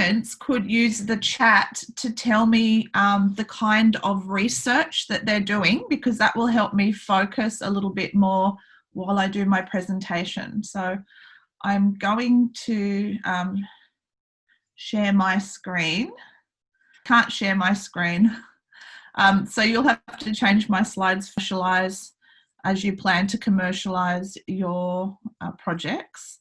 participants could use the chat to tell me the kind of research that they're doing, because that will help me focus a little bit more while I do my presentation. So I'm going to share my screen. Can't share my screen. So you'll have to change my slides, commercialize, as you plan to commercialize your projects.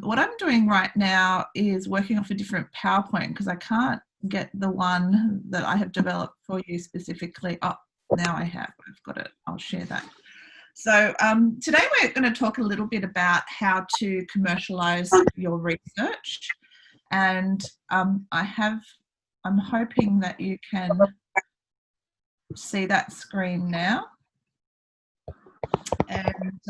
What I'm doing right now is working off a different PowerPoint because I can't get the one that I have developed for you specifically. Oh, now I have. I've got it. I'll share that. So today we're going to talk a little bit about how to commercialize your research, and I'm hoping that you can see that screen now. And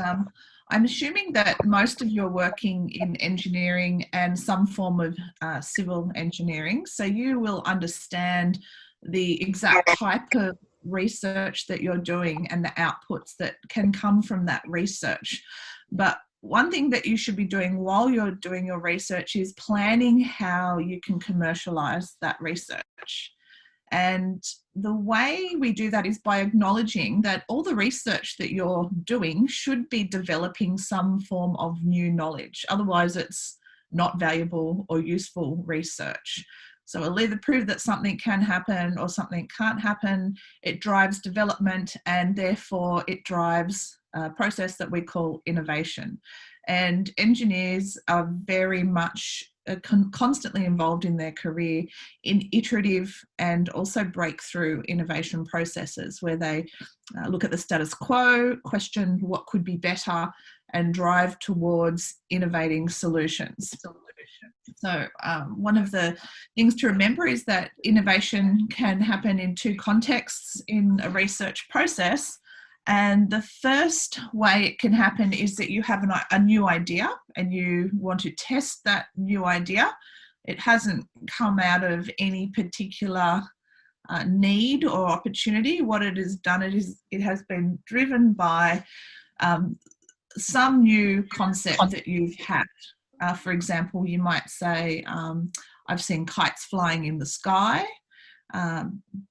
I'm assuming that most of you are working in engineering and some form of civil engineering, so you will understand the exact type of research that you're doing and the outputs that can come from that research. But one thing that you should be doing while you're doing your research is planning how you can commercialize that research. And the way we do that is by acknowledging that all the research that you're doing should be developing some form of new knowledge. Otherwise, it's not valuable or useful research. So it'll either prove that something can happen or something can't happen. It drives development, and therefore it drives a process that we call innovation. And engineers are very much constantly involved in their career in iterative and also breakthrough innovation processes where they look at the status quo, question what could be better, and drive towards innovating solutions. So one of the things to remember is that innovation can happen in two contexts in a research process. And the first way it can happen is that you have a new idea and you want to test that new idea. It hasn't come out of any particular need or opportunity. What it has done, it has been driven by some new concept that you've had. For example, you might say, I've seen kites flying in the sky.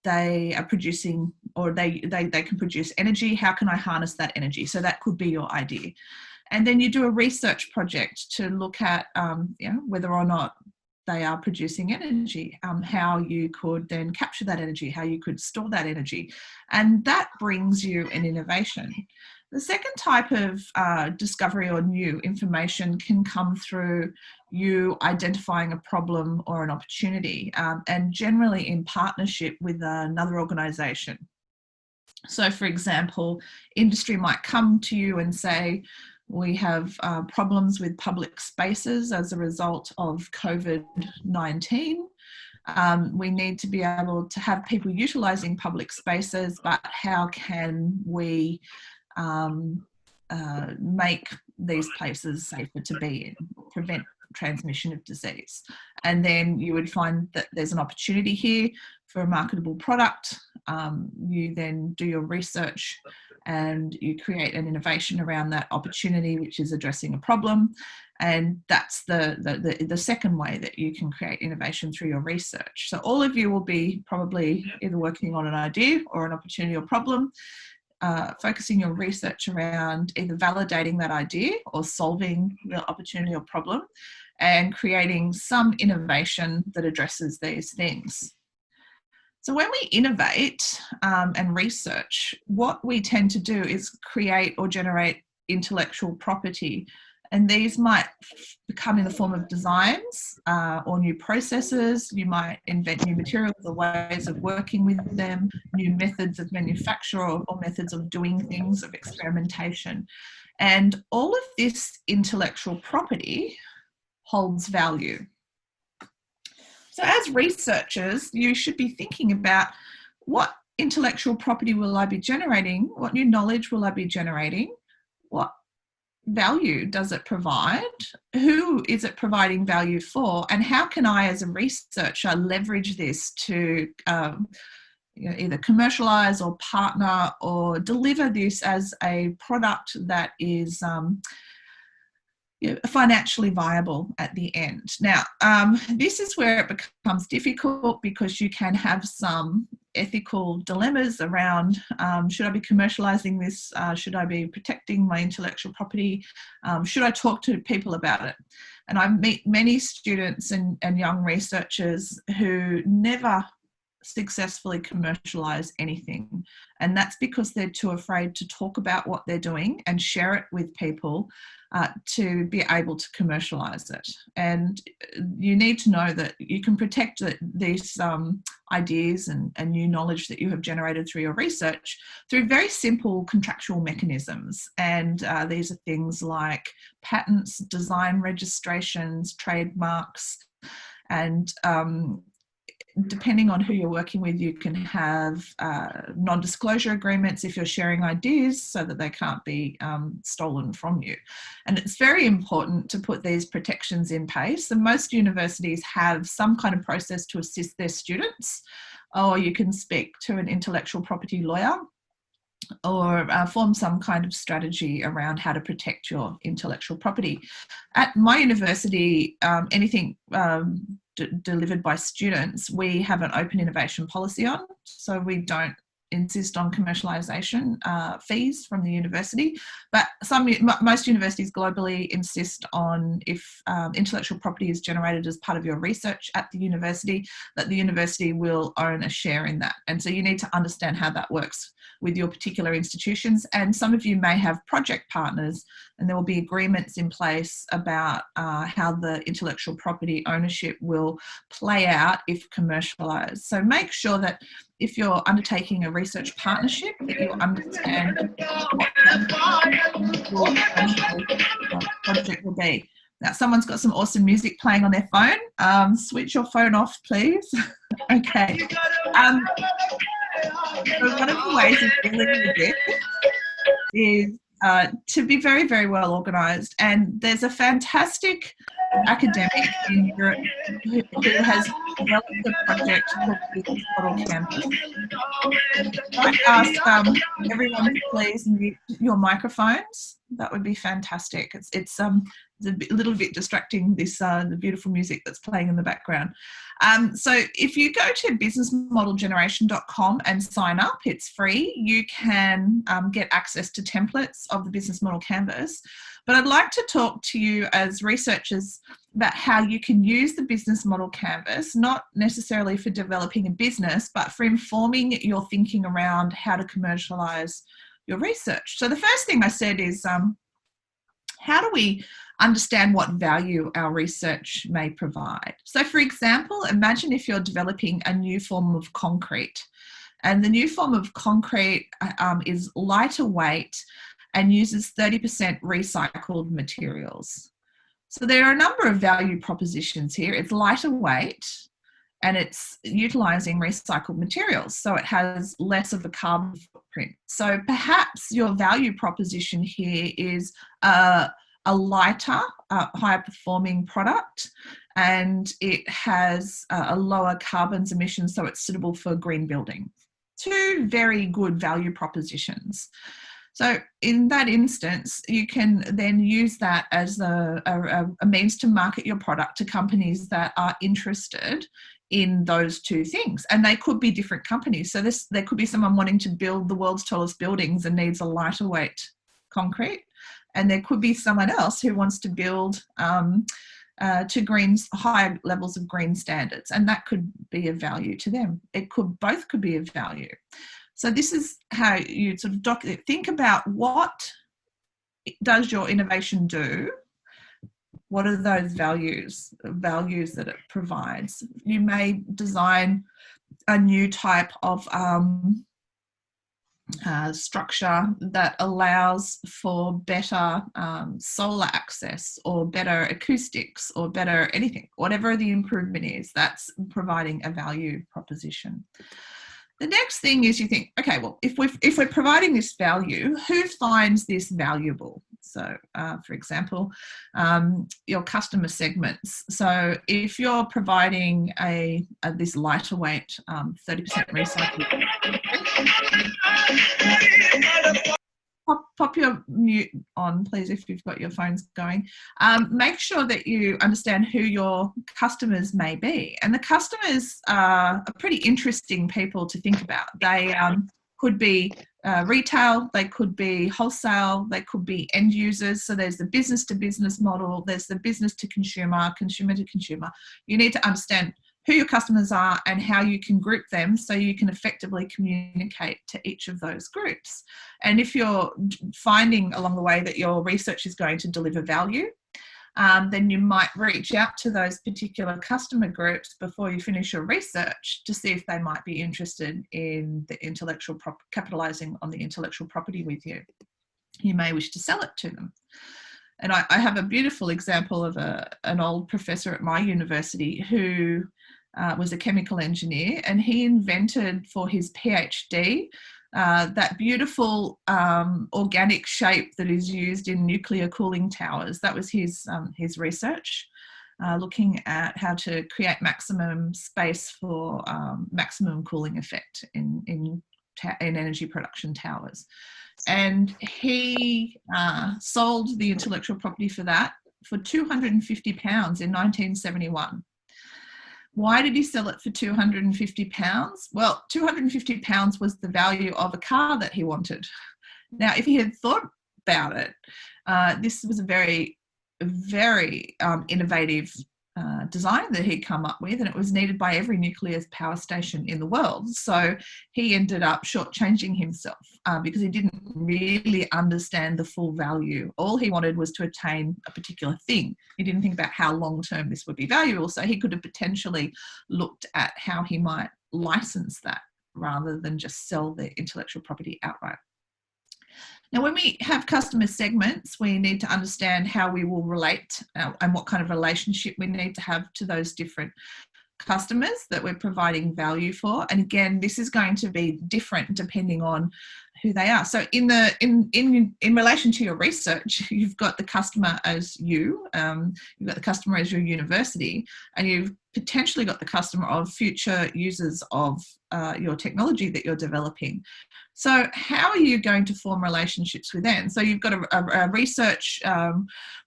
They are producing, or they can produce energy. How can I harness that energy? So that could be your idea. And then you do a research project to look at whether or not they are producing energy, how you could then capture that energy, how you could store that energy. And that brings you an innovation. The second type of discovery or new information can come through you identifying a problem or an opportunity, and generally in partnership with another organisation. So, for example, industry might come to you and say, we have problems with public spaces as a result of COVID-19. We need to be able to have people utilising public spaces, but how can we make these places safer to be in, prevent transmission of disease? And then you would find that there's an opportunity here for a marketable product. You then do your research and you create an innovation around that opportunity, which is addressing a problem. And that's the second way that you can create innovation through your research. So all of you will be probably either working on an idea or an opportunity or problem, focusing your research around either validating that idea or solving the opportunity or problem and creating some innovation that addresses these things. So when we innovate and research, what we tend to do is create or generate intellectual property. And these might come in the form of designs or new processes. You might invent new materials or ways of working with them, new methods of manufacture or methods of doing things, of experimentation. And all of this intellectual property holds value. So as researchers, you should be thinking about what intellectual property will I be generating? What new knowledge will I be generating? What value does it provide? Who is it providing value for? And how can I, as a researcher, leverage this to either commercialize or partner or deliver this as a product that is financially viable at the end. Now, this is where it becomes difficult because you can have some ethical dilemmas around, should I be commercializing this? Should I be protecting my intellectual property? Should I talk to people about it? And I meet many students and young researchers who never successfully commercialize anything, and that's because they're too afraid to talk about what they're doing and share it with people to be able to commercialize it. And you need to know that you can protect these ideas and new knowledge that you have generated through your research through very simple contractual mechanisms. And these are things like patents, design registrations, trademarks, and depending on who you're working with, you can have non-disclosure agreements if you're sharing ideas so that they can't be stolen from you. And it's very important to put these protections in place. And most universities have some kind of process to assist their students, or you can speak to an intellectual property lawyer, or form some kind of strategy around how to protect your intellectual property. At my university, anything delivered by students, we have an open innovation policy on, so we don't insist on commercialization fees from the university, but most universities globally insist on, if intellectual property is generated as part of your research at the university, that the university will own a share in that. And so you need to understand how that works with your particular institutions. And some of you may have project partners, and there will be agreements in place about how the intellectual property ownership will play out if commercialized. So make sure that if you're undertaking a research partnership, that you understand what the project will be. Now, someone's got some awesome music playing on their phone. Switch your phone off, please. Okay. So one of the ways of dealing with this is to be very, very well organised. And there's a fantastic academic in Europe who has developed a project called Business Model Campus. I ask everyone to please mute your microphones. That would be fantastic. It's a little bit distracting, this the beautiful music that's playing in the background. So if you go to businessmodelgeneration.com and sign up, it's free. You can get access to templates of the business model canvas. But I'd like to talk to you as researchers about how you can use the business model canvas, not necessarily for developing a business, but for informing your thinking around how to commercialize your research. So the first thing I said is, how do we understand what value our research may provide? So for example, imagine if you're developing a new form of concrete, and the new form of concrete is lighter weight and uses 30% recycled materials. So there are a number of value propositions here. It's lighter weight and it's utilising recycled materials, so it has less of a carbon footprint. So perhaps your value proposition here is a lighter, higher performing product, and it has a lower carbon emissions, so it's suitable for green building. Two very good value propositions. So in that instance, you can then use that as a means to market your product to companies that are interested in those two things. And they could be different companies. So there could be someone wanting to build the world's tallest buildings and needs a lighter weight concrete. And there could be someone else who wants to build to higher levels of green standards. And that could be of value to them. Both could be of value. So this is how you sort of think about, what does your innovation do? What are those values that it provides? You may design a new type of structure that allows for better solar access, or better acoustics, or better anything. Whatever the improvement is, that's providing a value proposition. The next thing is, you think, okay, well, if we're providing this value, who finds this valuable? So, for example, your customer segments. So, if you're providing this lighter weight, 30% recycled, pop your your mute on, please, if you've got your phones going. Make sure that you understand who your customers may be. And the customers are pretty interesting people to think about. They could be retail, they could be wholesale, they could be end users. So there's the business to business model, there's the business to consumer, consumer to consumer. You need to understand who your customers are and how you can group them so you can effectively communicate to each of those groups. And if you're finding along the way that your research is going to deliver value, then you might reach out to those particular customer groups before you finish your research to see if they might be interested in the capitalizing on the intellectual property with you. You may wish to sell it to them. And I have a beautiful example of an old professor at my university who was a chemical engineer, and he invented for his PhD that beautiful organic shape that is used in nuclear cooling towers. That was his research, looking at how to create maximum space for maximum cooling effect in energy production towers. And he sold the intellectual property for that for £250 in 1971. Why did he sell it for £250? Well, £250 was the value of a car that he wanted. Now, if he had thought about it, this was a very, very innovative design that he'd come up with, and it was needed by every nuclear power station in the world. So he ended up shortchanging himself because he didn't really understand the full value. All he wanted was to attain a particular thing. He didn't think about how long-term this would be valuable. So he could have potentially looked at how he might license that rather than just sell the intellectual property outright. Now, when we have customer segments, we need to understand how we will relate and what kind of relationship we need to have to those different customers that we're providing value for. And again, this is going to be different depending on who they are. So in relation to your research, you've got the customer as you, you've got the customer as your university, and you've potentially got the customer of future users of your technology that you're developing. So how are you going to form relationships with them? So you've got a research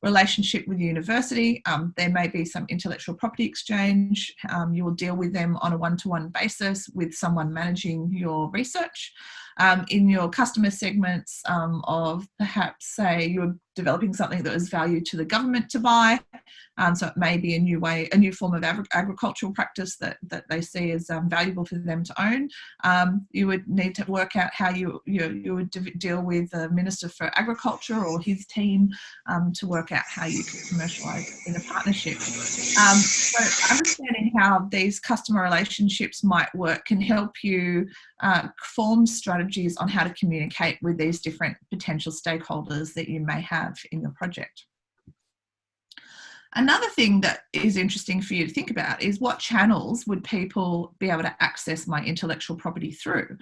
relationship with the university. There may be some intellectual property exchange. You will deal with them on a one-to-one basis with someone managing your research. In your customer segments of perhaps, say, you're developing something that was valued to the government to buy. So it may be a new form of agricultural practice that they see as valuable for them to own. You would need to work out how you would deal with the Minister for Agriculture or his team to work out how you can commercialize in a partnership. So understanding how these customer relationships might work can help you form strategies on how to communicate with these different potential stakeholders that you may have in your project. Another thing that is interesting for you to think about is what channels would people be able to access my intellectual property through?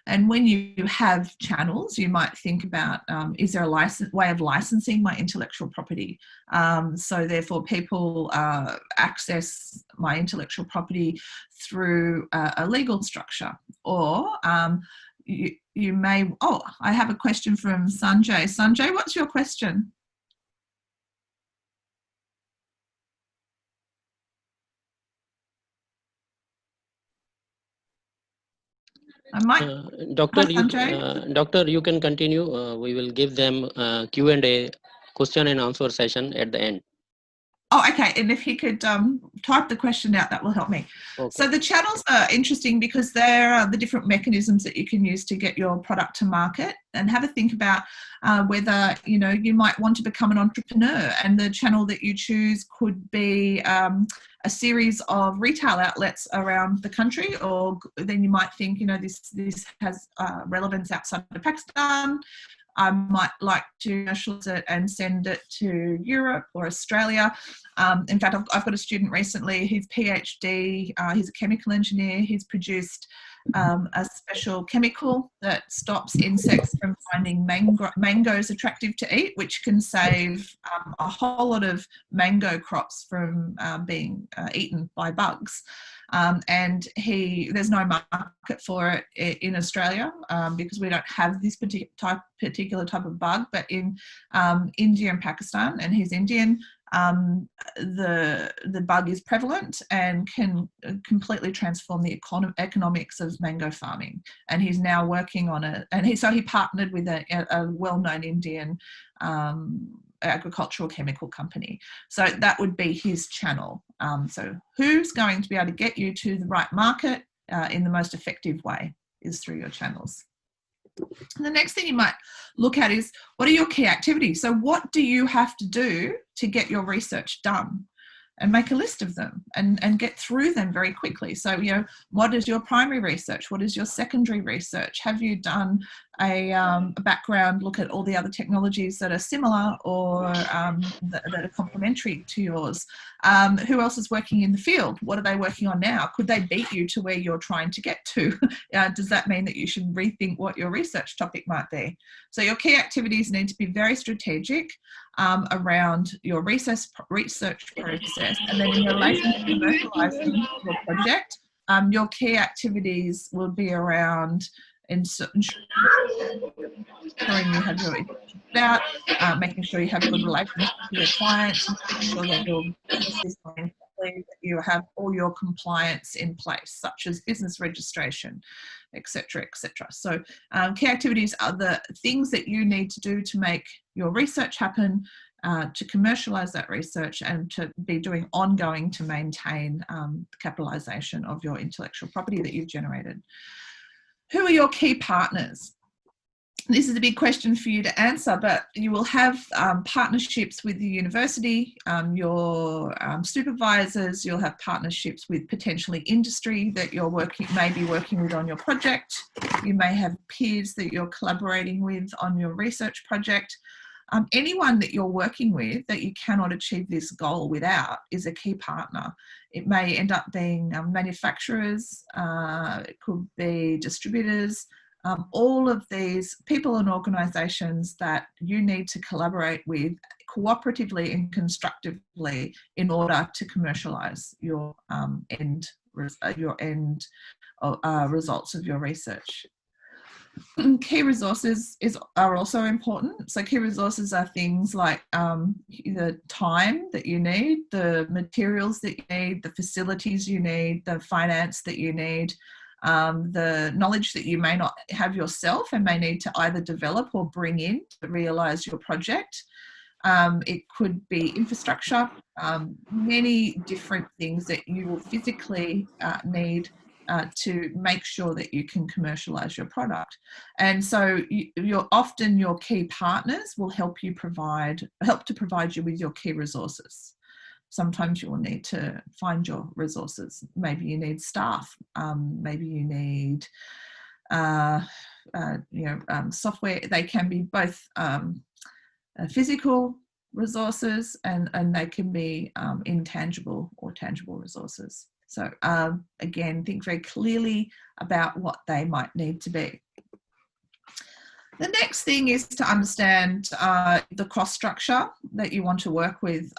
And when you have channels, you might think about, is there a way of licensing my intellectual property? So therefore people access my intellectual property through a legal structure, or you may, I have a question from Sanjay. Sanjay, what's your question? Doctor, you can continue. We will give them Q&A, question and answer session at the end. Oh, okay. And if he could type the question out, that will help me. Okay. So the channels are interesting because they're the different mechanisms that you can use to get your product to market, and have a think about whether, you might want to become an entrepreneur, and the channel that you choose could be a series of retail outlets around the country, or then you might think, this has relevance outside of Pakistan. I might like to commercialize it and send it to Europe or Australia. In fact, I've got a student recently, his PhD, he's a chemical engineer. He's produced a special chemical that stops insects from finding mangoes attractive to eat, which can save a whole lot of mango crops from being eaten by bugs. And there's no market for it in Australia because we don't have this particular type of bug, but in India and Pakistan, and he's Indian, the bug is prevalent and can completely transform the economics of mango farming. And he's now working on it. And he partnered with a well-known Indian agricultural chemical company. So that would be his channel. So who's going to be able to get you to the right market in the most effective way is through your channels. And the next thing you might look at is, what are your key activities? So what do you have to do to get your research done? And make a list of them and get through them very quickly. So, you know, what is your primary research? What is your secondary research? Have you done a background look at all the other technologies that are similar or that are complementary to yours? Who else is working in the field? What are they working on now? Could they beat you to where you're trying to get to? Does that mean that you should rethink what your research topic might be? So your key activities need to be very strategic around your research process, and then in relation to commercializing your project, your key activities will be around ensuring you have your information out, making sure you have good relationships with your clients, making sure that you have all your compliance in place, such as business registration, etc., etc. So key activities are the things that you need to do to make your research happen, to commercialize that research, and to be doing ongoing to maintain capitalization of your intellectual property that you've generated. Who are your key partners? This is a big question for you to answer, but you will have partnerships with the university, your supervisors, you'll have partnerships with potentially industry that you're may be working with on your project. You may have peers that you're collaborating with on your research project. Anyone that you're working with that you cannot achieve this goal without is a key partner. It may end up being manufacturers, it could be distributors, all of these people and organisations that you need to collaborate with cooperatively and constructively in order to commercialise your end results of your research. Key resources are also important. So key resources are things like the time that you need, the materials that you need, the facilities you need, the finance that you need, the knowledge that you may not have yourself and may need to either develop or bring in to realise your project. It could be infrastructure, many different things that you will physically need to make sure that you can commercialize your product. And so often your key partners will help to provide you with your key resources. Sometimes you will need to find your resources. Maybe you need staff. Maybe you need software. They can be both physical resources and they can be intangible or tangible resources. So again, think very clearly about what they might need to be. The next thing is to understand the cost structure that you want to work with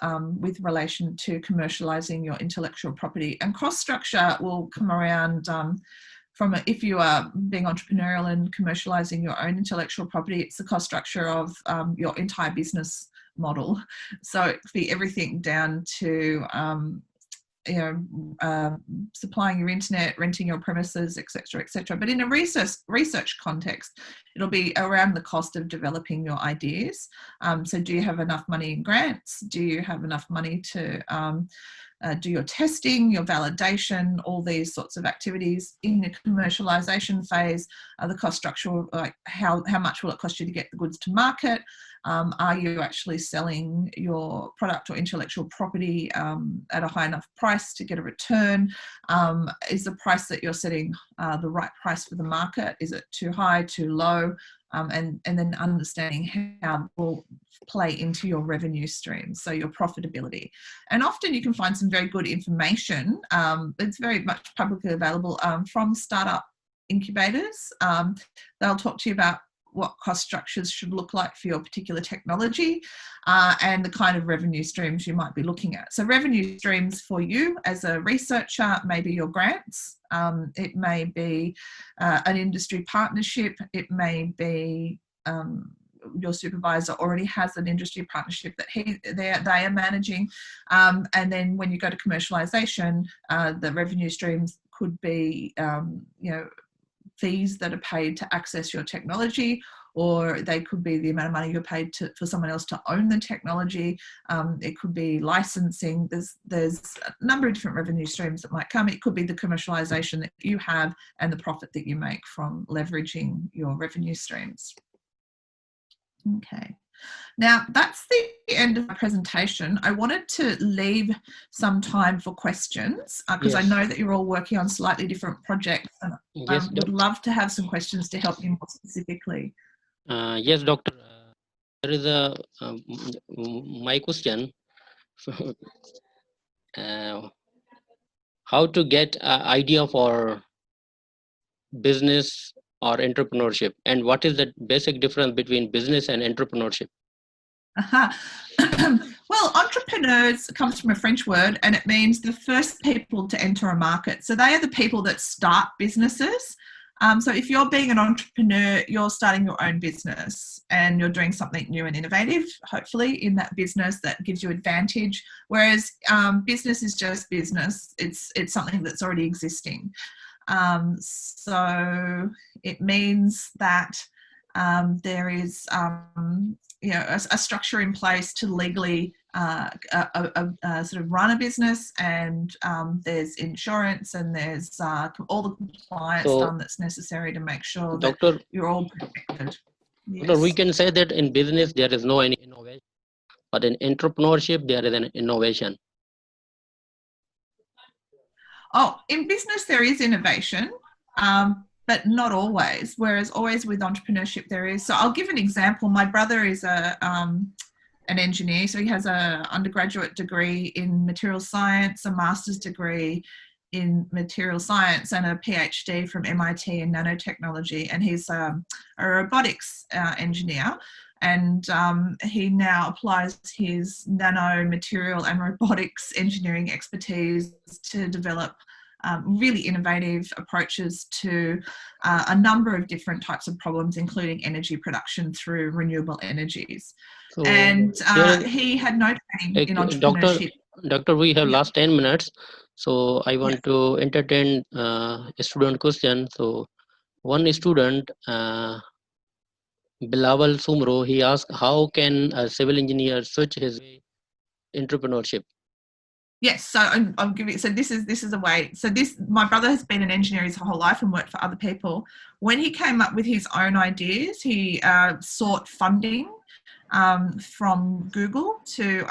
relation to commercializing your intellectual property. And cost structure will come around if you are being entrepreneurial and commercializing your own intellectual property, it's the cost structure of your entire business model. So it could be everything down to supplying your internet, renting your premises, etc., etc. But in a research context, it'll be around the cost of developing your ideas. So do you have enough money in grants? Do you have enough money to do your testing, your validation, all these sorts of activities? In the commercialization phase, the cost structure, like how much will it cost you to get the goods to market? Are you actually selling your product or intellectual property at a high enough price to get a return? Is the price that you're setting the right price for the market? Is it too high, too low? And then understanding how it will play into your revenue streams, so your profitability. And often you can find some very good information. It's very much publicly available from startup incubators. They'll talk to you about what cost structures should look like for your particular technology and the kind of revenue streams you might be looking at. So revenue streams for you as a researcher may be your grants. It may be an industry partnership. It may be your supervisor already has an industry partnership that they are managing. And then when you go to commercialization, the revenue streams could be, fees that are paid to access your technology, or they could be the amount of money you're paid for someone else to own the technology. It could be licensing. There's a number of different revenue streams that might come. It could be the commercialization that you have and the profit that you make from leveraging your revenue streams. Okay. Now that's the end of my presentation. I wanted to leave some time for questions because I know that you're all working on slightly different projects, and would love to have some questions to help you more specifically. Yes, doctor. There is my question. How to get an idea for business or entrepreneurship, and what is the basic difference between business and entrepreneurship? Well, entrepreneurs comes from a French word, and it means the first people to enter a market. So they are the people that start businesses. So if you're being an entrepreneur, you're starting your own business and you're doing something new and innovative, hopefully, in that business that gives you advantage. Whereas business is just business. It's something that's already existing. So it means that there is a structure in place to legally sort of run a business, and there's insurance, and there's all the compliance done that's necessary to make sure that you're all protected. Yes. Doctor, we can say that in business there is no any innovation, but in entrepreneurship there is an innovation. Oh, in business there is innovation, but not always. Whereas always with entrepreneurship there is. So I'll give an example. My brother is an engineer, so he has an undergraduate degree in material science, a master's degree in material science, and a PhD from MIT in nanotechnology. And he's a robotics engineer. And he now applies his nanomaterial and robotics engineering expertise to develop really innovative approaches to a number of different types of problems, including energy production through renewable energies. So, and he had no training in entrepreneurship. Doctor, we have last 10 minutes, so I want to entertain a student question. So one student, Bilawal Sumro, he asked, how can a civil engineer switch his entrepreneurship? Yes, so I'm giving. So this is a way. So my brother has been an engineer his whole life and worked for other people. When he came up with his own ideas, he sought funding from Google to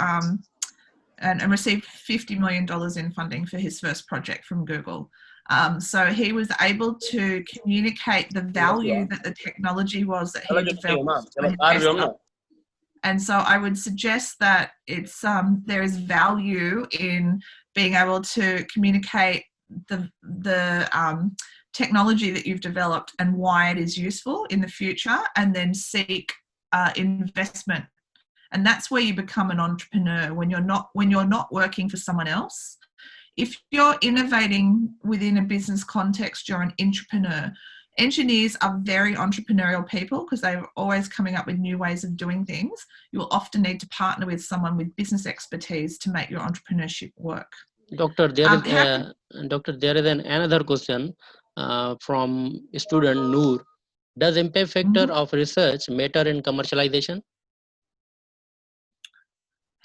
and received $50 million in funding for his first project from Google. So he was able to communicate the value that the technology was that he developed. And so I would suggest that it's there is value in being able to communicate the technology that you've developed and why it is useful in the future, and then seek investment. And that's where you become an entrepreneur, when you're not working for someone else. If you're innovating within a business context, you're an entrepreneur. Engineers are very entrepreneurial people because they're always coming up with new ways of doing things. You will often need to partner with someone with business expertise to make your entrepreneurship work. Doctor, there is another question from student Noor. Does impact factor of research matter in commercialization?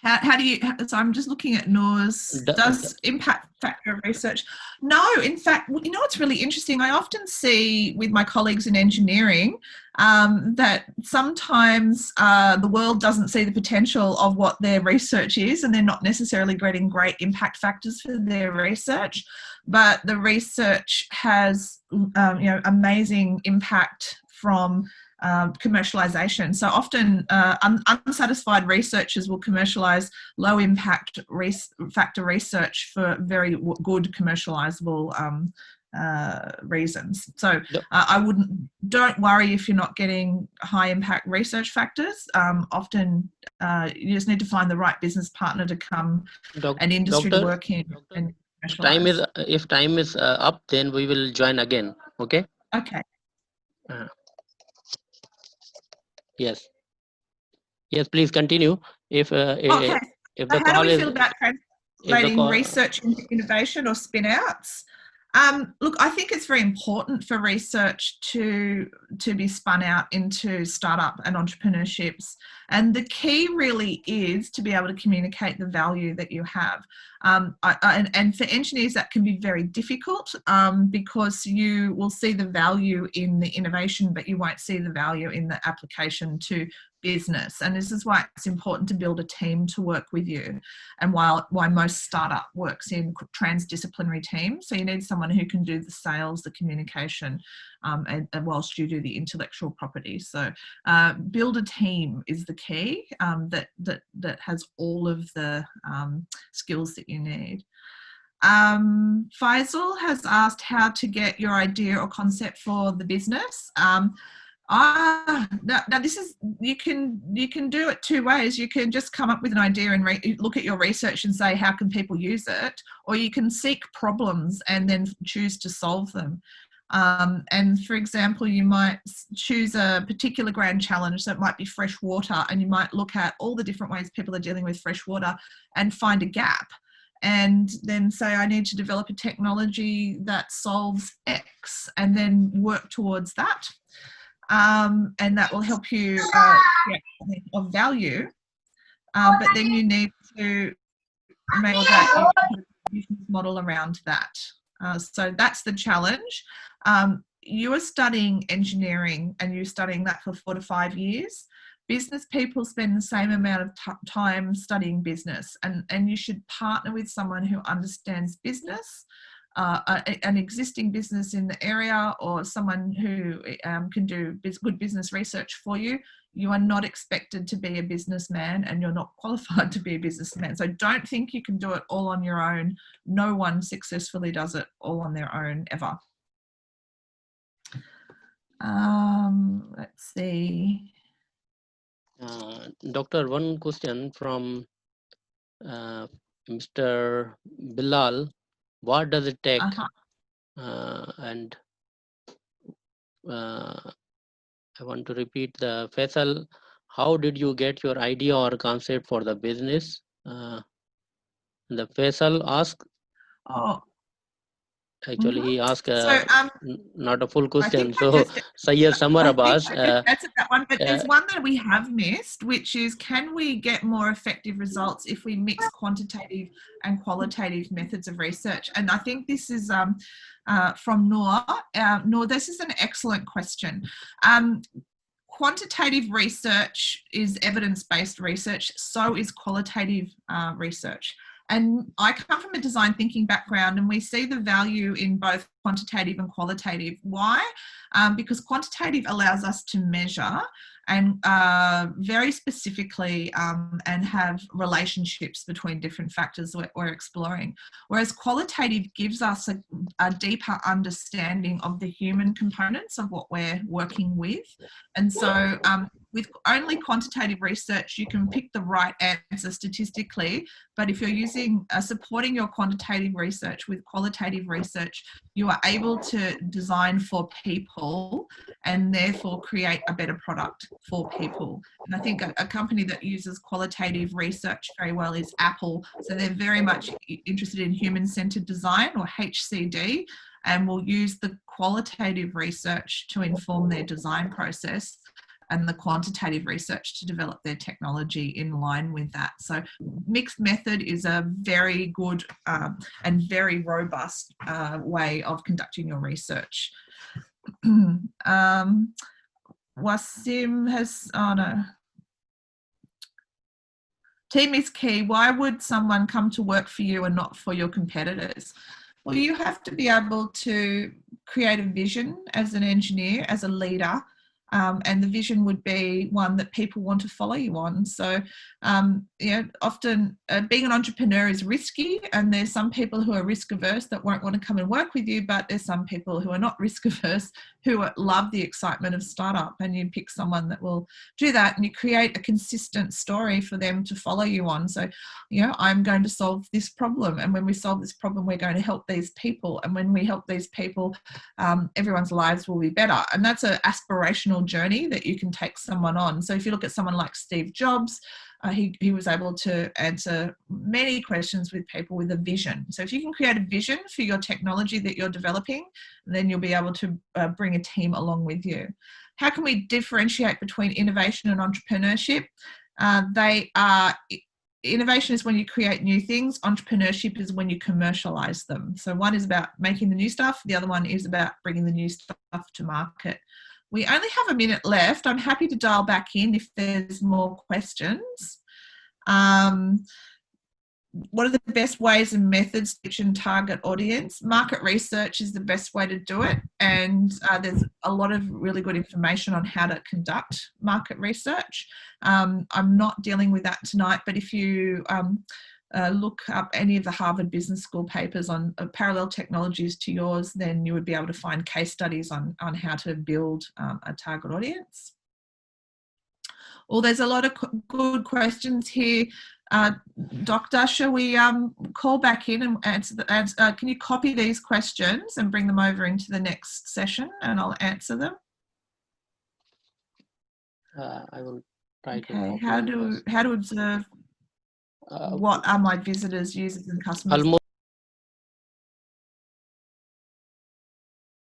How do you, so I'm just looking at Noor's, does impact factor of research? No, in fact, you know what's really interesting? I often see with my colleagues in engineering that sometimes the world doesn't see the potential of what their research is, and they're not necessarily getting great impact factors for their research, but the research has amazing impact from commercialization. So often unsatisfied researchers will commercialize low impact factor research for very good commercializable reasons. So don't worry if you're not getting high impact research factors. Often you just need to find the right business partner to come and industry to Doctor, work in and time is, commercialize. if time is up, then we will join again. Okay. Okay. Yes. Yes, please continue. If Okay. if So the how do call we is, feel about if the translating call, research into innovation or spin outs? Look, I think it's very important for research to be spun out into startup and entrepreneurships. And the key really is to be able to communicate the value that you have. And for engineers, that can be very difficult because you will see the value in the innovation, but you won't see the value in the application to business. And this is why it's important to build a team to work with you, and why most startup works in transdisciplinary teams. So you need someone who can do the sales, the communication, and whilst you do the intellectual property. So build a team is the key that has all of the skills that you need. Faisal has asked how to get your idea or concept for the business. Now this is, you can do it two ways. You can just come up with an idea and look at your research and say, how can people use it? Or you can seek problems and then choose to solve them. And for example, you might choose a particular grand challenge, so it might be fresh water, and you might look at all the different ways people are dealing with fresh water and find a gap. And then say, I need to develop a technology that solves X, and then work towards that. And that will help you create something of value. But then you need to make sure that you put a business model around that. So that's the challenge. You are studying engineering and you're studying that for 4 to 5 years. Business people spend the same amount of time studying business, and you should partner with someone who understands business, an existing business in the area, or someone who can do good business research for you. You are not expected to be a businessman, and you're not qualified to be a businessman. So don't think you can do it all on your own. No one successfully does it all on their own ever. Let's see. Doctor, one question from Mr. Bilal. What does it take? And I want to repeat the Faisal. How did you get your idea or concept for the business? The Faisal asked. Oh. Actually, he asked not a full I question. think So, Sajjad Samar I Abbas. think I just answered that one, but there's one that we have missed, which is, can we get more effective results if we mix quantitative and qualitative methods of research? And I think this is from Noor. Noor, this is an excellent question. Quantitative research is evidence-based research, so is qualitative research. And I come from a design thinking background, and we see the value in both quantitative and qualitative. Why? Because quantitative allows us to measure and very specifically and have relationships between different factors we're exploring. Whereas qualitative gives us a deeper understanding of the human components of what we're working with. And so with only quantitative research, you can pick the right answer statistically, but if you're using supporting your quantitative research with qualitative research, you are able to design for people and therefore create a better product for people. And I think a company that uses qualitative research very well is Apple. So they're very much interested in human-centered design, or HCD, and will use the qualitative research to inform their design process, and the quantitative research to develop their technology in line with that. So mixed method is a very good and very robust way of conducting your research. Wasim has, oh no. Team is key. Why would someone come to work for you and not for your competitors? Well, you have to be able to create a vision as an engineer, as a leader, and the vision would be one that people want to follow you on. So, often being an entrepreneur is risky, and there's some people who are risk averse that won't want to come and work with you, but there's some people who are not risk averse who love the excitement of startup, and you pick someone that will do that, and you create a consistent story for them to follow you on. So, I'm going to solve this problem, and when we solve this problem, we're going to help these people, and when we help these people, everyone's lives will be better. And that's an aspirational journey that you can take someone on. So if you look at someone like Steve Jobs, he was able to answer many questions with people with a vision. So if you can create a vision for your technology that you're developing, then you'll be able to bring a team along with you. How can we differentiate between innovation and entrepreneurship? Innovation is when you create new things. Entrepreneurship is when you commercialize them. So one is about making the new stuff. The other one is about bringing the new stuff to market. We only have a minute left. I'm happy to dial back in if there's more questions. What are the best ways and methods to reach and target audience? Market research is the best way to do it. And there's a lot of really good information on how to conduct market research. I'm not dealing with that tonight, but if you look up any of the Harvard Business School papers on parallel technologies to yours, then you would be able to find case studies on how to build a target audience. Well, there's a lot of good questions here. Doctor, shall we call back in and answer can you copy these questions and bring them over into the next session, and I'll answer them? I will try to. Okay. How to observe what are my visitors, users, and customers? Almost